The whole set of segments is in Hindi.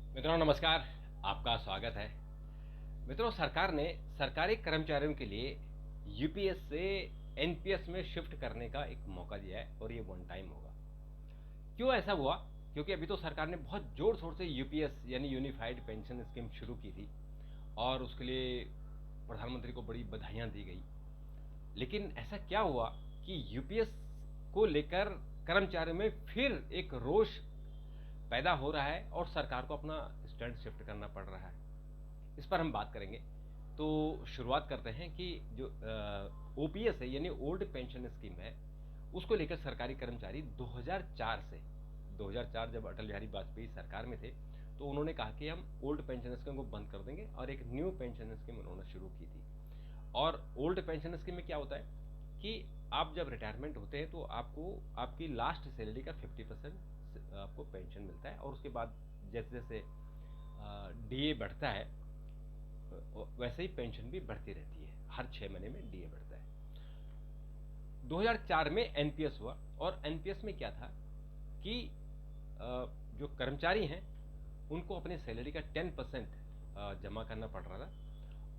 मित्रों नमस्कार। आपका स्वागत है। मित्रों, सरकार ने सरकारी कर्मचारियों के लिए यूपीएस से एनपीएस में शिफ्ट करने का एक मौका दिया है और ये वन टाइम होगा। क्यों ऐसा हुआ? क्योंकि अभी तो सरकार ने बहुत जोर शोर से यूपीएस यानी यूनिफाइड पेंशन स्कीम शुरू की थी और उसके लिए प्रधानमंत्री को बड़ी बधाइयां दी गई। लेकिन ऐसा क्या हुआ कि यूपीएस को लेकर कर्मचारियों में फिर एक रोष पैदा हो रहा है और सरकार को अपना स्टैंड शिफ्ट करना पड़ रहा है। इस पर हम बात करेंगे। तो शुरुआत करते हैं कि जो ओपीएस है यानी ओल्ड पेंशन स्कीम है, उसको लेकर सरकारी कर्मचारी 2004 जब अटल बिहारी वाजपेयी सरकार में थे तो उन्होंने कहा कि हम ओल्ड पेंशन स्कीम को बंद कर देंगे और एक न्यू पेंशन स्कीम उन्होंने शुरू की थी। और ओल्ड पेंशन स्कीम में क्या होता है कि आप जब रिटायरमेंट होते हैं तो आपको आपकी लास्ट सैलरी का 50% आपको पेंशन मिलता है और उसके बाद जैसे जैसे डीए बढ़ता है वैसे ही पेंशन भी बढ़ती रहती है। हर 6 महीने में डीए बढ़ता है। 2004 में एनपीएस हुआ और एनपीएस में क्या था कि जो कर्मचारी हैं उनको अपने सैलरी का 10% जमा करना पड़ रहा था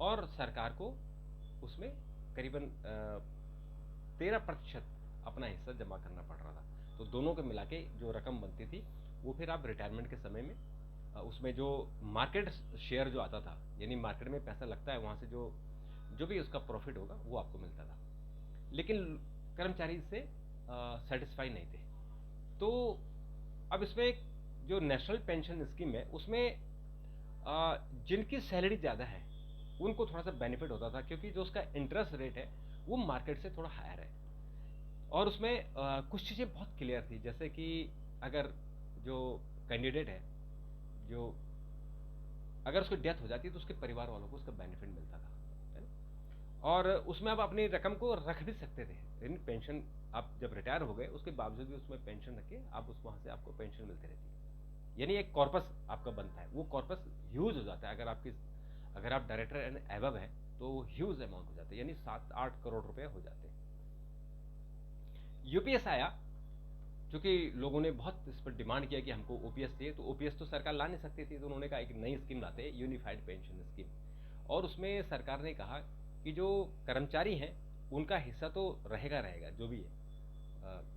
और सरकार को उसमें करीबन 13% अपना हिस्सा जमा करना पड़ रहा था। तो दोनों को मिला के जो रकम बनती थी वो फिर आप रिटायरमेंट के समय में उसमें जो मार्केट शेयर जो आता था यानी मार्केट में पैसा लगता है वहाँ से जो जो भी उसका प्रॉफिट होगा वो आपको मिलता था। लेकिन कर्मचारी इससे सेटिस्फाई नहीं थे। तो अब इसमें एक जो नेशनल पेंशन स्कीम है उसमें जिनकी सैलरी ज़्यादा है उनको थोड़ा सा बेनिफिट होता था क्योंकि जो उसका इंटरेस्ट रेट है वो मार्केट से थोड़ा हायर है और उसमें कुछ चीज़ें बहुत क्लियर थी। जैसे कि अगर जो कैंडिडेट है जो अगर उसकी डेथ हो जाती है तो उसके परिवार वालों को उसका बेनिफिट मिलता था, है ना? और उसमें आप अपनी रकम को रख भी सकते थे। लेकिन पेंशन आप जब रिटायर हो गए उसके बावजूद भी उसमें पेंशन रख के आप उस वहाँ से आपको पेंशन मिलती रहती है। यानी एक कॉर्पस आपका बनता है, वो कॉर्पस ह्यूज हो जाता है। अगर आप डायरेक्टर एंड एबव है तो ह्यूज अमाउंट हो जाता है, यानी 7-8 करोड़ रुपए हो जाते हैं। यूपीएस आया क्योंकि लोगों ने बहुत इस पर डिमांड किया कि हमको ओपीएस चाहिए, तो ओपीएस तो सरकार ला नहीं सकती थी, तो उन्होंने कहा एक नई स्कीम लाते हैं, यूनिफाइड पेंशन स्कीम। और उसमें सरकार ने कहा कि जो कर्मचारी हैं उनका हिस्सा तो रहेगा जो भी है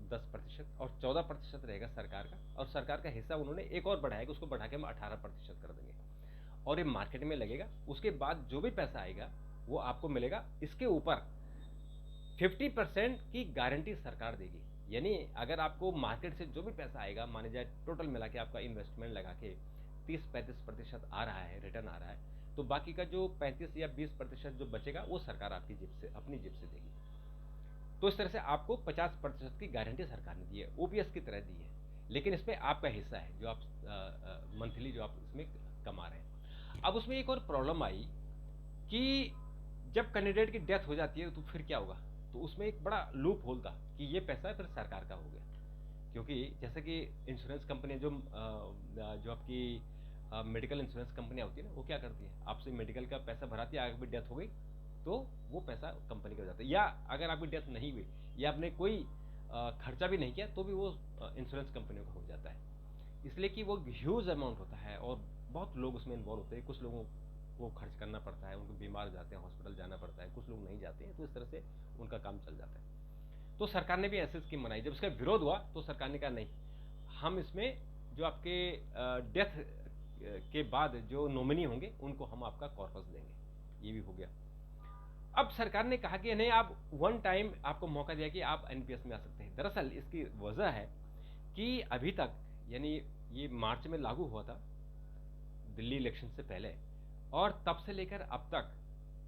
10% और 14% रहेगा सरकार का। और सरकार का हिस्सा उन्होंने एक और बढ़ाएगा, उसको बढ़ा के हम 18% कर देंगे और ये मार्केट में लगेगा। उसके बाद जो भी पैसा आएगा वो आपको मिलेगा। इसके ऊपर 50% की गारंटी सरकार देगी। यानी अगर आपको मार्केट से जो भी पैसा आएगा, माने जाए टोटल मिला के आपका इन्वेस्टमेंट लगा के 30-35% आ रहा है, रिटर्न आ रहा है, तो बाकी का जो 35 या 20% जो बचेगा वो सरकार आपकी जेब से अपनी जेब से देगी। तो इस तरह से आपको 50% की गारंटी सरकार ने दी है, ओपीएस की तरह दी है। लेकिन इसमें आपका हिस्सा है जो आप मंथली जो आप इसमें कमा रहे हैं। अब उसमें एक और प्रॉब्लम आई कि जब कैंडिडेट की डेथ हो जाती है तो फिर क्या होगा? तो उसमें एक बड़ा लूप होल था कि ये पैसा फिर सरकार का हो गया। क्योंकि जैसे कि इंश्योरेंस कंपनी जो आपकी मेडिकल इंश्योरेंस कंपनियां होती है ना, वो क्या करती है, आपसे मेडिकल का पैसा भराती है। अगर डेथ हो गई तो वो पैसा कंपनी का हो जाता है, या अगर आपकी डेथ नहीं हुई या आपने कोई खर्चा भी नहीं किया तो भी वो इंश्योरेंस कंपनियों का हो जाता है। इसलिए कि वो ह्यूज अमाउंट होता है और बहुत लोग उसमें इन्वॉल्व होते हैं। कुछ लोगों को खर्च करना पड़ता है, उनको बीमार हो जाते हैं, हॉस्पिटल जाना पड़ता है, कुछ लोग नहीं जाते हैं, तो इस तरह से उनका काम चल जाता है। तो सरकार ने भी ऐसी स्कीम बनाई। जब इसका विरोध हुआ तो सरकार ने कहा नहीं, हम इसमें जो आपके डेथ के बाद जो नॉमिनी होंगे उनको हम आपका कॉर्पस देंगे। ये भी हो गया। अब सरकार ने कहा कि नहीं, आप वन टाइम आपको मौका दिया कि आप एनपीएस में आ सकते हैं। दरअसल इसकी वजह है कि अभी तक, यानी ये मार्च में लागू हुआ था दिल्ली इलेक्शन से पहले, और तब से लेकर अब तक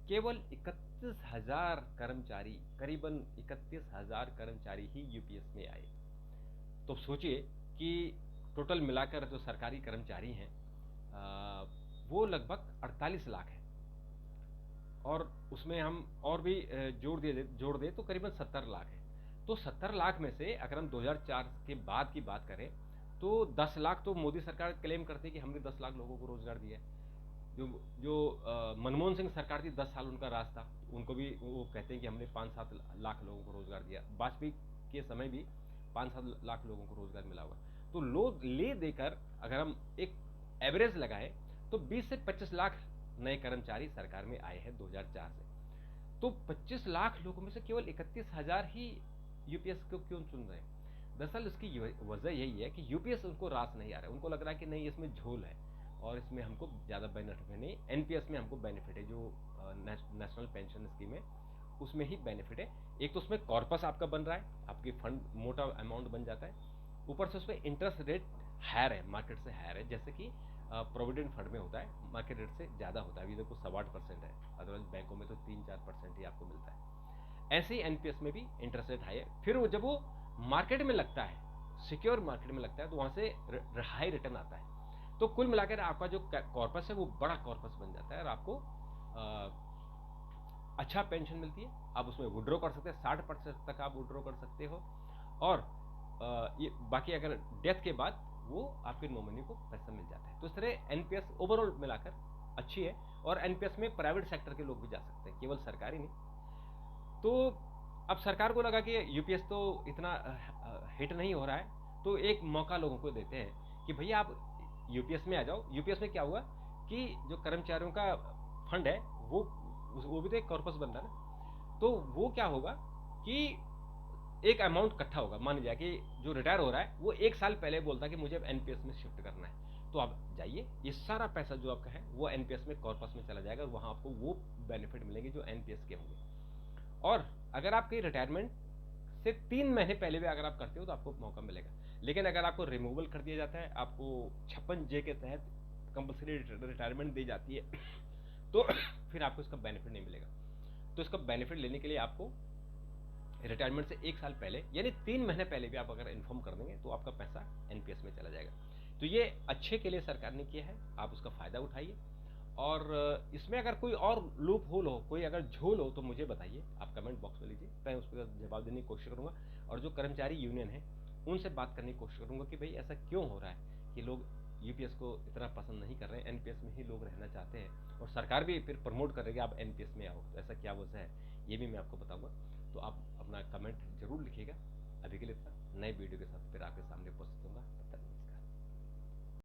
केवल 31,000 कर्मचारी, करीबन 31,000 कर्मचारी ही यूपीएस में आए। तो सोचिए कि टोटल मिलाकर जो सरकारी कर्मचारी हैं वो लगभग 48 लाख है और उसमें हम और भी जोड़ दे तो करीबन 70 लाख है। तो 70 लाख में से अगर हम 2004 के बाद की बात करें तो 10 लाख तो मोदी सरकार क्लेम करती है कि हमने 10 लाख लोगों को रोजगार दिया है। जो जो मनमोहन सिंह सरकार थी, 10 साल उनका राज था, उनको भी वो कहते हैं कि हमने 5-7 लाख लोगों को रोजगार दिया। वाजपेयी के समय भी 5-7 लाख लोगों को रोजगार मिला हुआ। तो लोग ले देकर अगर हम एक एवरेज लगाए तो 20 से 25 लाख नए कर्मचारी सरकार में आए हैं 2004 से। तो 25 लाख लोगों में से केवल 31,000 ही यूपीएस को क्यों चुन रहे हैं? दरअसल इसकी वजह यही है कि यूपीएस उनको रास नहीं आ रहा है। उनको लग रहा है कि नहीं, इसमें झोल है और इसमें हमको ज़्यादा बेनिफिट है। नहीं, एनपीएस में हमको बेनिफिट है, जो नेशनल पेंशन स्कीम है उसमें ही बेनिफिट है। एक तो उसमें कॉर्पस आपका बन रहा है, आपकी फंड मोटा अमाउंट बन जाता है, ऊपर से उसमें इंटरेस्ट रेट हायर है, मार्केट से हायर है, जैसे कि प्रोविडेंट फंड में होता है, मार्केट रेट से ज़्यादा होता है। अभी देखो 8.25% है, अदरवाइज बैंकों में तो 3-4% ही आपको मिलता है। ऐसे ही एनपीएस में भी इंटरेस्ट रेट हाई है। फिर वो जब वो मार्केट में लगता है, सिक्योर मार्केट में लगता है, तो वहाँ से हाई रिटर्न आता है। तो कुल मिलाकर आपका जो कॉर्पस है वो बड़ा कॉर्पस बन जाता है और आपको अच्छा पेंशन मिलती है। आप उसमें विड्रॉ कर सकते हैं, 60% तक आप विड्रॉ कर सकते हो। और ये बाकी अगर डेथ के बाद वो आपके नॉमिनी को पैसा मिल जाता है। तो इस तरह एनपीएस ओवरऑल मिलाकर अच्छी है। और एनपीएस में प्राइवेट सेक्टर के लोग भी जा सकते हैं, केवल सरकारी नहीं। तो अब सरकार को लगा कि यूपीएस तो इतना हिट नहीं हो रहा है, तो एक मौका लोगों को देते हैं कि भैया आप यूपीएस में आ जाओ। यूपीएस में क्या हुआ कि जो कर्मचारियों का फंड है वो भी तो एक कॉर्पस बन रहा है ना। तो वो क्या होगा कि एक अमाउंट इकट्ठा होगा। मान लीजिए कि जो रिटायर हो रहा है वो 1 साल पहले बोलता है कि मुझे अब एनपीएस में शिफ्ट करना है, तो आप जाइए, ये सारा पैसा जो आपका है वो एनपीएस में कॉर्पस में चला जाएगा और वहां आपको वो बेनिफिट मिलेंगे जो एनपीएस के होंगे। और अगर आपकी रिटायरमेंट से 3 महीने पहले भी अगर आप करते हो तो आपको मौका मिलेगा। लेकिन अगर आपको रिमूवल कर दिया जाता है, आपको 56J के तहत कंपल्सरी रिटायरमेंट दी जाती है, तो फिर आपको इसका बेनिफिट नहीं मिलेगा। तो इसका बेनिफिट लेने के लिए आपको रिटायरमेंट से 1 साल पहले, यानी 3 महीने पहले भी आप अगर इन्फॉर्म कर देंगे तो आपका पैसा एनपीएस में चला जाएगा। तो ये अच्छे के लिए सरकार ने किया है, आप उसका फायदा उठाइए। और इसमें अगर कोई और लूप होल हो, कोई अगर झोल हो, तो मुझे बताइए, आप कमेंट बॉक्स में लीजिए, मैं उस पर जवाब देने की कोशिश करूंगा। और जो कर्मचारी यूनियन है उनसे बात करने की कोशिश करूंगा कि भाई ऐसा क्यों हो रहा है कि लोग यूपीएस को इतना पसंद नहीं कर रहे हैं, एनपीएस में ही लोग रहना चाहते हैं, और सरकार भी फिर प्रमोट कर रही है आप एनपीएस में आओ। तो ऐसा क्या वजह है, ये भी मैं आपको बताऊंगा। तो आप अपना कमेंट जरूर लिखिएगा। अभी के लिए इतना, नए वीडियो के साथ फिर आपके सामने उपस्थित होगा।